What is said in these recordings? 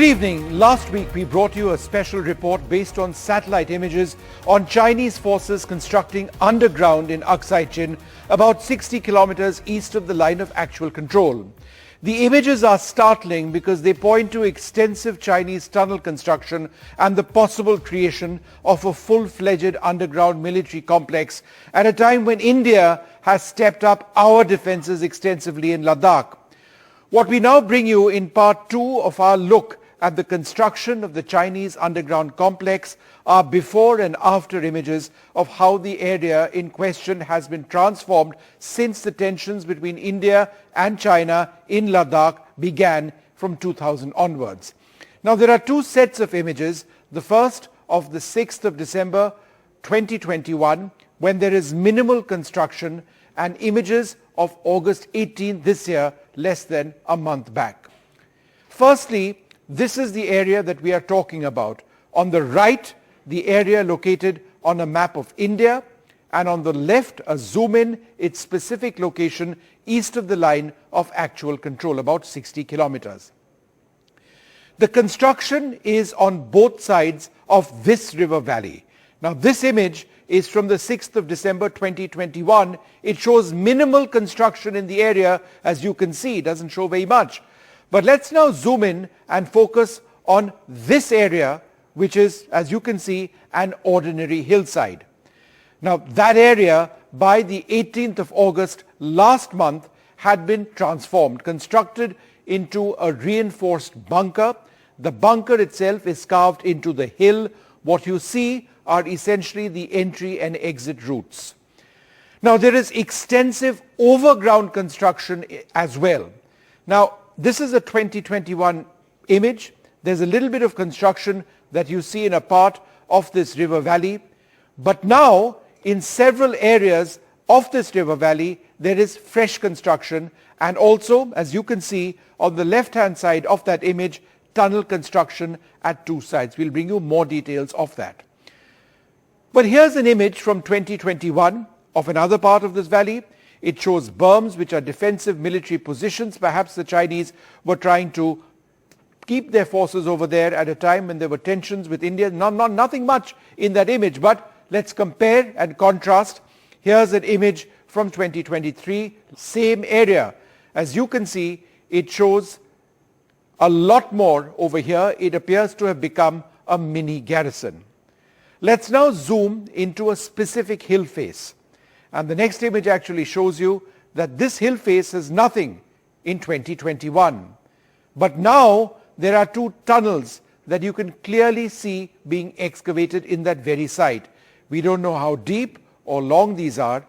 evening. Last week we brought you a special report based on satellite images on Chinese forces constructing underground in Aksai Chin, about 60 kilometers east of the line of actual control. The images are startling because they point to extensive Chinese tunnel construction and the possible creation of a full-fledged underground military complex at a time when India has stepped up our defenses extensively in Ladakh. What we now bring you in part 2 of our look at the construction of the Chinese underground complex are before and after images of how the area in question has been transformed since the tensions between India and China in Ladakh began from 2000 onwards. Now there are two sets of images, the first of the 6th of December 2021 when there is minimal construction, and images of August 18 this year, less than a month back. Firstly, this is the area that we are talking about. On the right, the area located on a map of India, and on the left, a zoom in, its specific location east of the line of actual control, about 60 kilometers. The construction is on both sides of this river valley. Now this image is from the 6th of December 2021. It shows minimal construction in the area. As you can see, it doesn't show very much. But let's now zoom in and focus on this area, which is, as you can see, an ordinary hillside. Now that area by the 18th of August last month had been transformed, constructed into a reinforced bunker. The bunker itself is carved into the hill. What you see are essentially the entry and exit routes. Now there is extensive overground construction as well. Now this is a 2021 image. There's a little bit of construction that you see in a part of this river valley. But now in several areas of this river valley there is fresh construction, and also, as you can see on the left hand side of that image, tunnel construction at two sides. We'll bring you more details of that. But here's an image from 2021 of another part of this valley. It shows berms, which are defensive military positions. Perhaps the Chinese were trying to keep their forces over there at a time when there were tensions with India. Nothing much in that image, but let's compare and contrast. Here's an image from 2023, same area. As you can see, it shows a lot more over here. It appears to have become a mini garrison. Let's now zoom into a specific hill face. And the next image actually shows you that this hill face has nothing in 2021. But now there are two tunnels that you can clearly see being excavated in that very site. We don't know how deep or long these are.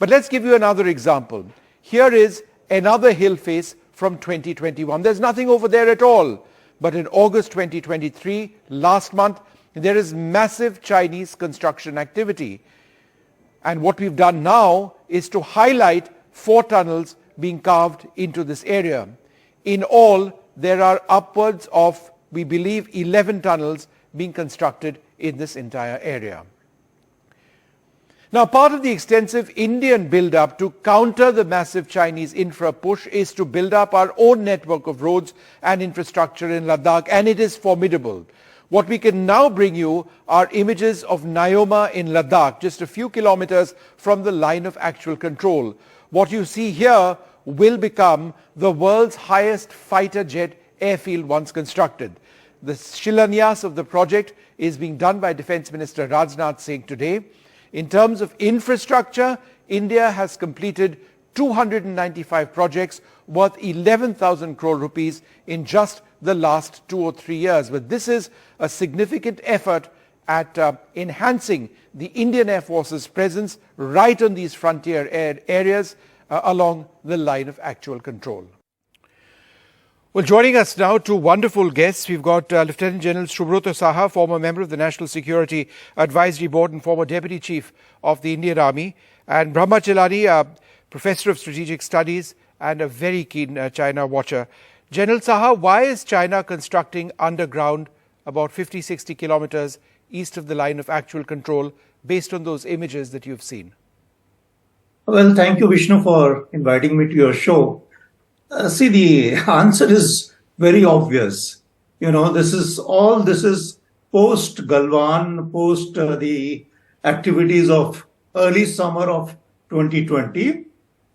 But let's give you another example. Here is another hill face from 2021. There's nothing over there at all. But in August 2023, last month, there is massive Chinese construction activity. And what we've done now is to highlight 4 tunnels being carved into this area. In all, there are upwards of, we believe, 11 tunnels being constructed in this entire area. Now, part of the extensive Indian build-up to counter the massive Chinese infra push is to build up our own network of roads and infrastructure in Ladakh, and it is formidable. What we can now bring you are images of Nyoma in Ladakh, just a few kilometers from the line of actual control. What you see here will become the world's highest fighter jet airfield once constructed. The shilanyas of the project is being done by Defence Minister Rajnath Singh today. In terms of infrastructure, India has completed 295 projects worth 11,000 crore rupees in just the last 2 or 3 years. But this is a significant effort at enhancing the Indian Air Force's presence right on these frontier areas along the line of actual control. Well, joining us now, two wonderful guests. We've got Lieutenant General Subrata Saha, former member of the National Security Advisory Board and former Deputy Chief of the Indian Army, and Brahma Chelani, Professor of Strategic Studies and a very keen China watcher. General Saha, why is China constructing underground about 50-60 kilometers east of the line of actual control based on those images that you've seen? Well, thank you, Vishnu, for inviting me to your show. See, the answer is very obvious. This is post Galwan, post the activities of early summer of 2020,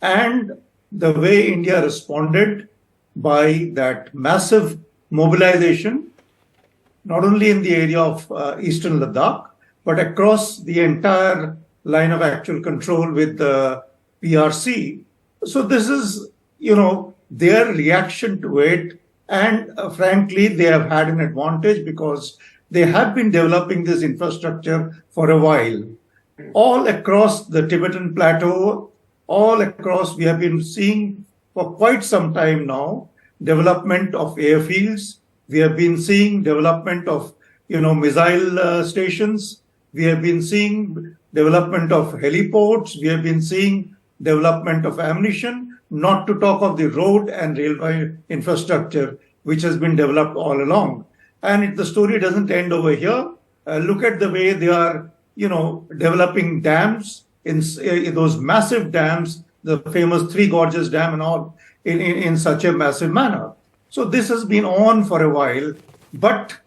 and the way India responded by that massive mobilization, not only in the area of eastern Ladakh, but across the entire line of actual control with the PRC. So this is, their reaction to it. And frankly, they have had an advantage because they have been developing this infrastructure for a while. All across the Tibetan plateau, all across, we have been seeing for quite some time now development of airfields. We have been seeing development of, missile stations. We have been seeing development of heliports. We have been seeing development of ammunition, not to talk of the road and railway infrastructure, which has been developed all along. And the story doesn't end over here. Look at the way they are, developing dams in those massive dams, the famous Three Gorges Dam and all, in such a massive manner. So this has been on for a while, but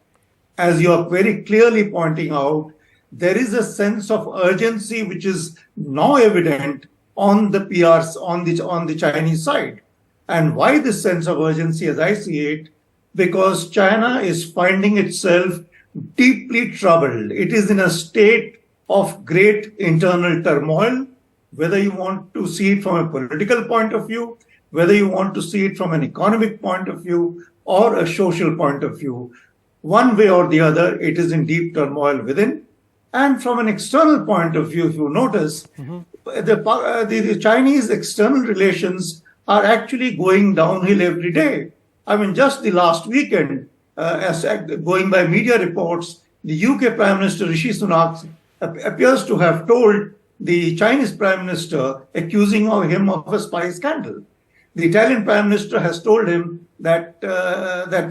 as you are very clearly pointing out, there is a sense of urgency which is now evident on the PRs, on the Chinese side. And why this sense of urgency, as I see it? Because China is finding itself deeply troubled. It is in a state of great internal turmoil, whether you want to see it from a political point of view, whether you want to see it from an economic point of view or a social point of view. One way or the other, it is in deep turmoil within. And from an external point of view, if you notice, the Chinese external relations are actually going downhill every day. I mean, just the last weekend, as going by media reports, the UK Prime Minister Rishi Sunak appears to have told the Chinese Prime Minister, accusing him of a spy scandal. The Italian Prime Minister has told him that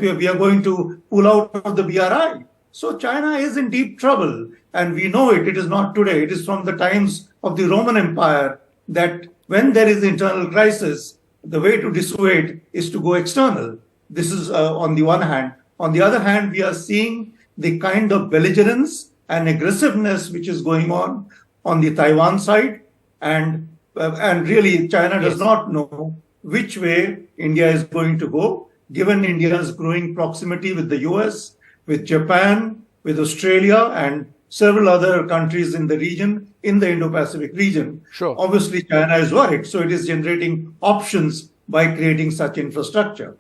we are going to pull out of the BRI. So China is in deep trouble, and we know it. It is not today. It is from the times of the Roman Empire that when there is internal crisis, the way to dissuade is to go external. This is on the one hand. On the other hand, we are seeing the kind of belligerence and aggressiveness which is going on the Taiwan side, and really China does not know which way India is going to go, given India's growing proximity with the US, with Japan, with Australia, and several other countries in the region, in the Indo-Pacific region. Sure. Obviously, China is worried, so it is generating options by creating such infrastructure.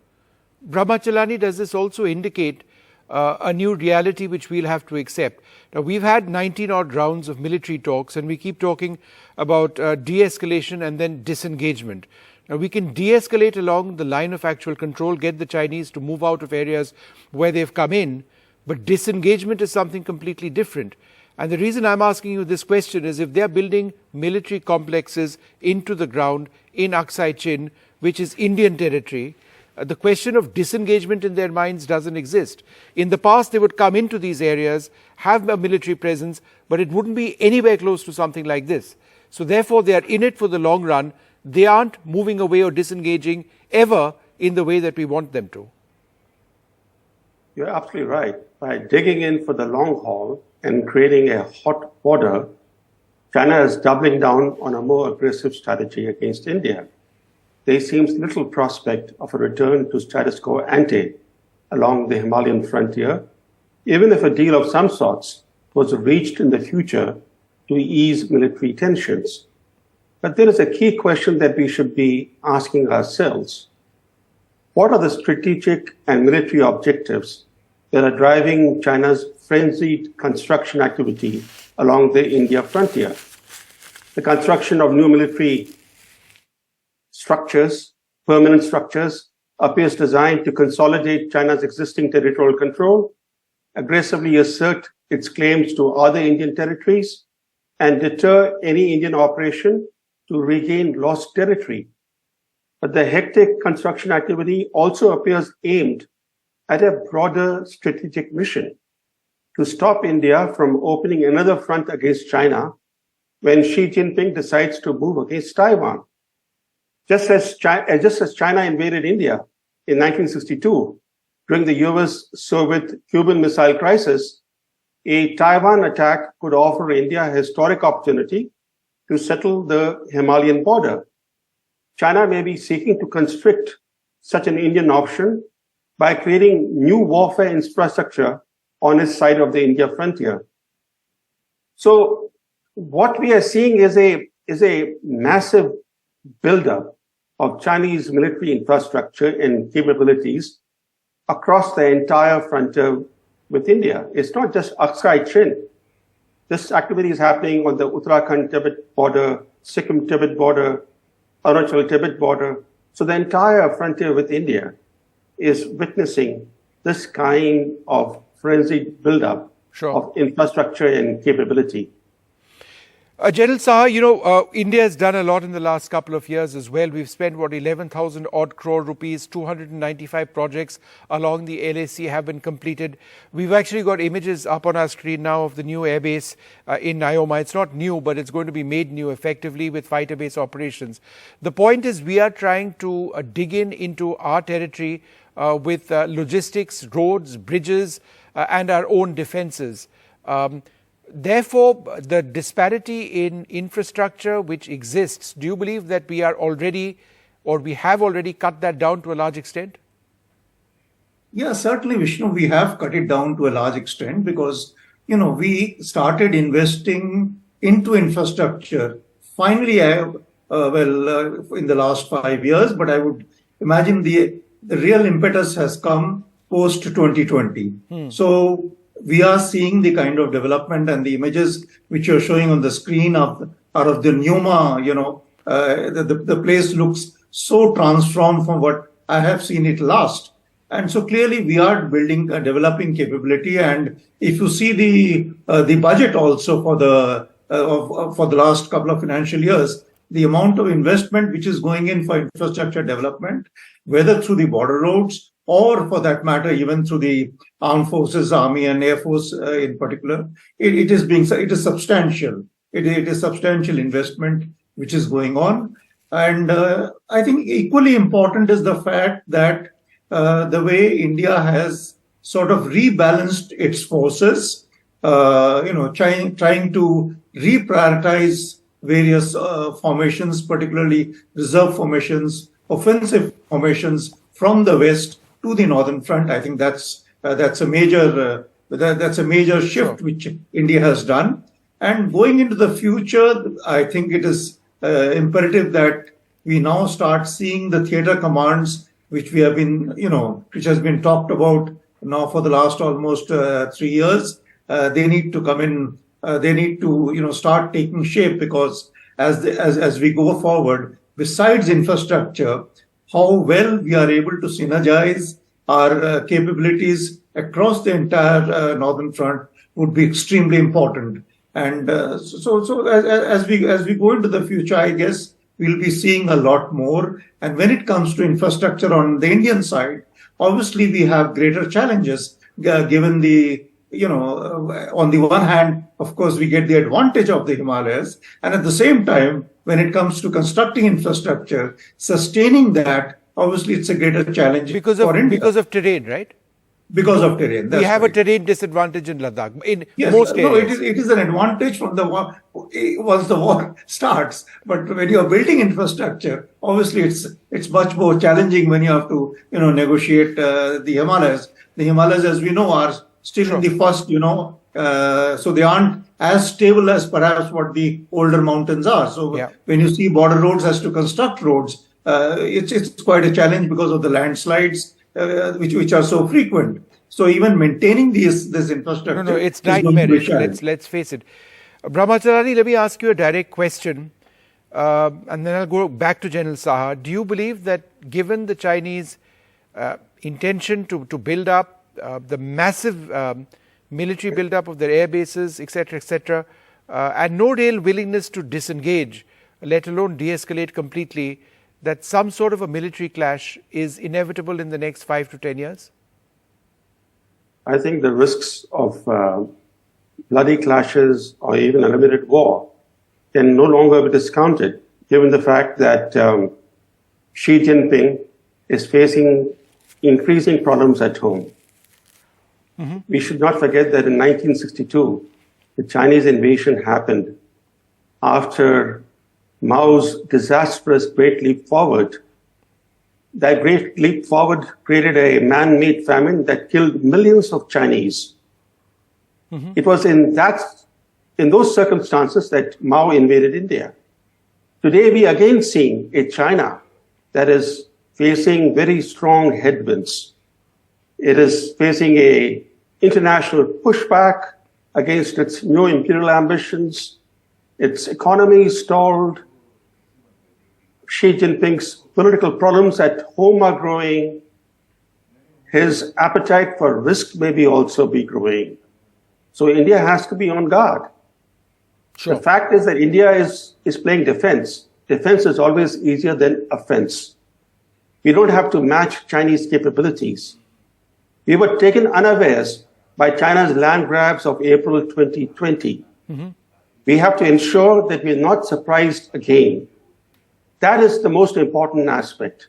Brahmachalani, does this also indicate a new reality which we'll have to accept? Now, we've had 19 odd rounds of military talks, and we keep talking about de-escalation and then disengagement. Now, we can de-escalate along the line of actual control, get the Chinese to move out of areas where they've come in, but disengagement is something completely different. And the reason I'm asking you this question is if they're building military complexes into the ground in Aksai Chin, which is Indian territory, the question of disengagement in their minds doesn't exist. In the past, they would come into these areas, have a military presence, but it wouldn't be anywhere close to something like this. So therefore, they are in it for the long run. They aren't moving away or disengaging ever in the way that we want them to. You're absolutely right. By digging in for the long haul and creating a hot border, China is doubling down on a more aggressive strategy against India. There seems little prospect of a return to status quo ante along the Himalayan frontier, even if a deal of some sorts was reached in the future to ease military tensions. But there is a key question that we should be asking ourselves. What are the strategic and military objectives that are driving China's frenzied construction activity along the India frontier? The construction of new military structures, permanent structures, appears designed to consolidate China's existing territorial control, aggressively assert its claims to other Indian territories, and deter any Indian operation to regain lost territory. But the hectic construction activity also appears aimed at a broader strategic mission to stop India from opening another front against China when Xi Jinping decides to move against Taiwan. Just as China invaded India in 1962 during the US-Soviet-Cuban Missile Crisis, a Taiwan attack could offer India a historic opportunity to settle the Himalayan border. China may be seeking to constrict such an Indian option by creating new warfare infrastructure on its side of the India frontier. So what we are seeing is a massive buildup of Chinese military infrastructure and capabilities across the entire frontier with India. It's not just Aksai Chin. This activity is happening on the Uttarakhand-Tibet border, Sikkim-Tibet border, Arunachal-Tibet border. So the entire frontier with India is witnessing this kind of frenzied buildup of infrastructure and capability. General Saha, India has done a lot in the last couple of years as well. We've spent, 11,000 odd crore rupees, 295 projects along the LAC have been completed. We've actually got images up on our screen now of the new airbase in Nyoma. It's not new, but it's going to be made new effectively with fighter base operations. The point is we are trying to dig into our territory with logistics, roads, bridges, and our own defenses. Therefore, the disparity in infrastructure which exists, do you believe that we are already, or we have already cut that down to a large extent? Yeah, certainly, Vishnu, we have cut it down to a large extent because, we started investing into infrastructure. Finally, in the last 5 years, but I would imagine the real impetus has come post 2020. So we are seeing the kind of development and the images which you're showing on the screen out of the Nyoma, the place looks so transformed from what I have seen it last. And so clearly we are building a developing capability. And if you see the budget also for the last couple of financial years, the amount of investment which is going in for infrastructure development, whether through the border roads or for that matter, even through the armed forces, army and air force in particular, it is substantial. It is substantial investment which is going on. And I think equally important is the fact that the way India has sort of rebalanced its forces, trying to reprioritize various formations, particularly reserve formations, offensive formations from the west to the northern front. I think that's a major shift which India has done. And going into the future, I think it is imperative that we now start seeing the theater commands which we have been, which has been talked about now for the last almost 3 years. They need to come in. They need to, start taking shape because as we go forward, besides infrastructure, how well we are able to synergize our capabilities across the entire northern front would be extremely important. And so as we go into the future, I guess we'll be seeing a lot more. And when it comes to infrastructure on the Indian side, obviously we have greater challenges given the, on the one hand, of course, we get the advantage of the Himalayas. And at the same time, when it comes to constructing infrastructure, sustaining that, obviously it's a greater challenge for India. Because of terrain, right? Because of terrain. We have a terrain disadvantage in Ladakh. Most areas. No, it is an advantage from the war, once the war starts. But when you are building infrastructure, obviously it's much more challenging when you have to, negotiate the Himalayas. The Himalayas, as we know, are still in the first, so they aren't as stable as perhaps what the older mountains are. So when you see border roads has to construct roads, it's quite a challenge because of the landslides, which are so frequent. So even maintaining this infrastructure, no, it's nightmarish. Let's face it. Brahmacharani, let me ask you a direct question, and then I'll go back to General Saha. Do you believe that given the Chinese intention to build up the massive military build-up of their air bases, etc., and no real willingness to disengage, let alone de-escalate completely, that some sort of a military clash is inevitable in the next 5 to 10 years? I think the risks of bloody clashes or even a limited war can no longer be discounted, given the fact that Xi Jinping is facing increasing problems at home. We should not forget that in 1962, the Chinese invasion happened after Mao's disastrous Great Leap Forward. That Great Leap Forward created a man-made famine that killed millions of Chinese. It was in those circumstances that Mao invaded India. Today, we are again seeing a China that is facing very strong headwinds. It is facing a international pushback against its new imperial ambitions. Its economy is stalled. Xi Jinping's political problems at home are growing. His appetite for risk may also be growing. So India has to be on guard. Sure. The fact is that India is playing defense. Defense is always easier than offense. We don't have to match Chinese capabilities. We were taken unawares by China's land grabs of April 2020. We have to ensure that we're not surprised again. That is the most important aspect.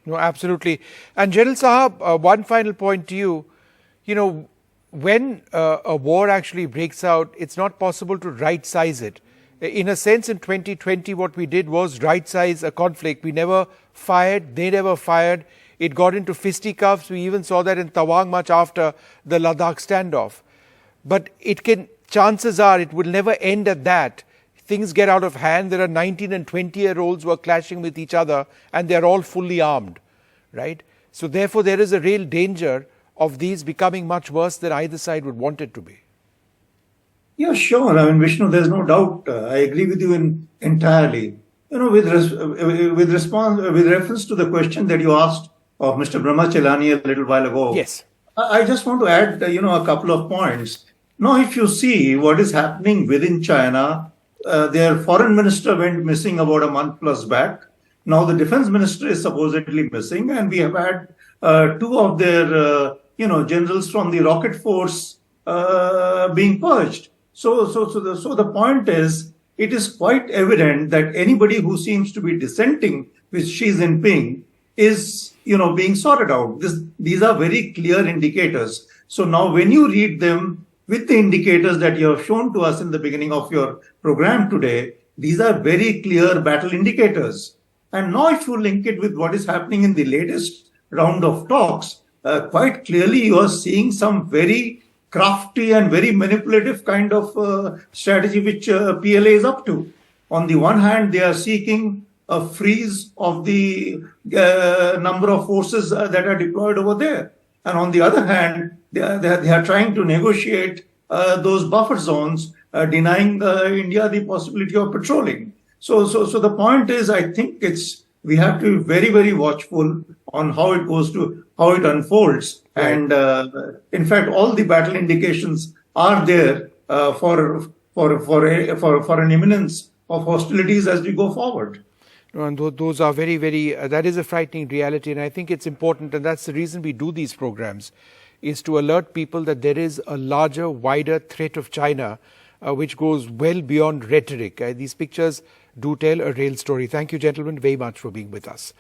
No, absolutely. And General Sahab, one final point to you. You know, when a war actually breaks out, it's not possible to right-size it. In a sense, in 2020, what we did was right-size a conflict. We never fired, they never fired. It got into fisticuffs. We even saw that in Tawang much after the Ladakh standoff. But chances are it will never end at that. Things get out of hand. There are 19 and 20-year-olds who are clashing with each other and they're all fully armed, right? So therefore, there is a real danger of these becoming much worse than either side would want it to be. Yeah, sure. I mean, Vishnu, there's no doubt. I agree with you entirely. You know, with reference to the question that you asked of Mr. Brahmachelani a little while ago. Yes. I just want to add, a couple of points. Now, if you see what is happening within China, their foreign minister went missing about a month plus back. Now, the defense minister is supposedly missing, and we have had two of their, generals from the rocket force being purged. So the point is, it is quite evident that anybody who seems to be dissenting with Xi Jinping is, being sorted out. These are very clear indicators. So now when you read them with the indicators that you have shown to us in the beginning of your program today, these are very clear battle indicators. And now if you link it with what is happening in the latest round of talks, quite clearly you are seeing some very crafty and very manipulative kind of strategy which PLA is up to. On the one hand, they are seeking a freeze of the number of forces that are deployed over there. And on the other hand, they are trying to negotiate those buffer zones, denying India the possibility of patrolling. So the point is, I think we have to be very, very watchful on how it unfolds. Right. And in fact, all the battle indications are there for an imminence of hostilities as we go forward. And those are very, very, that is a frightening reality. And I think it's important, and that's the reason we do these programs, is to alert people that there is a larger, wider threat of China, which goes well beyond rhetoric. These pictures do tell a real story. Thank you, gentlemen, very much for being with us.